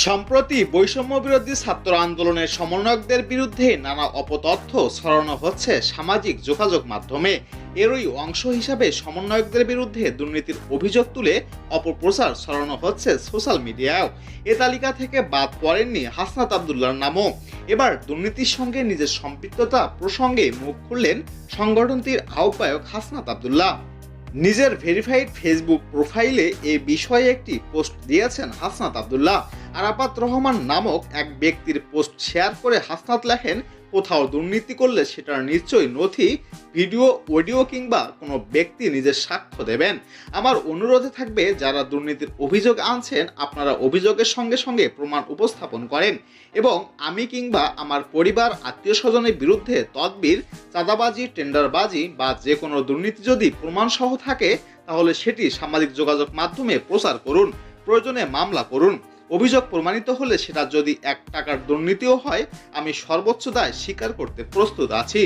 সম্প্রতি বৈষম্য বিরোধী ছাত্র আন্দোলনের সমন্বয়কদের বিরুদ্ধে নানা অপতথ্য ছড়ানো হচ্ছে সামাজিক যোগাযোগ মাধ্যমে। এরই অংশ হিসাবে সমন্বয়কদের বিরুদ্ধে দুর্নীতির অভিযোগ তুলে অপপ্রচার ছড়ানো হচ্ছে সোশ্যাল মিডিয়ায়। এ তালিকা থেকে বাদ পড়েননি হাসনাত আবদুল্লাহর নামও। এবার দুর্নীতির সঙ্গে নিজের সম্পৃক্ততা প্রসঙ্গে মুখ খুললেন সংগঠনটির আহ্বায়ক হাসনাত আবদুল্লাহ। নিজের ভেরিফাইড ফেসবুক প্রোফাইলে এ বিষয়ে একটি পোস্ট দিয়েছেন হাসনাত আবদুল্লাহ। আরাফাত রহমান নামক এক ব্যক্তির পোস্ট শেয়ার করে হাসনাত লেখেন, কোথাও দুর্নীতি করলে সেটার নিশ্চয়ই নথি, ভিডিও, অডিও কিংবা কোনো ব্যক্তি নিজের সাক্ষ্য দেবেন। আমার অনুরোধে থাকবে, যারা দুর্নীতির অভিযোগ আনছেন আপনারা অভিযোগের সঙ্গে সঙ্গে প্রমাণ উপস্থাপন করেন এবং আমি কিংবা আমার পরিবার আত্মীয় স্বজনের বিরুদ্ধে তদবির, চাঁদাবাজি, টেন্ডারবাজি বা যে কোনো দুর্নীতি যদি প্রমাণসহ থাকে তাহলে সেটি সামাজিক যোগাযোগ মাধ্যমে প্রচার করুন, প্রয়োজনে মামলা করুন। অভিযোগ প্রমাণিত হলে সেটা যদি 1 টাকার দুর্নীতিও হয় আমি সর্বোচ্চ দায় স্বীকার করতে প্রস্তুত আছি।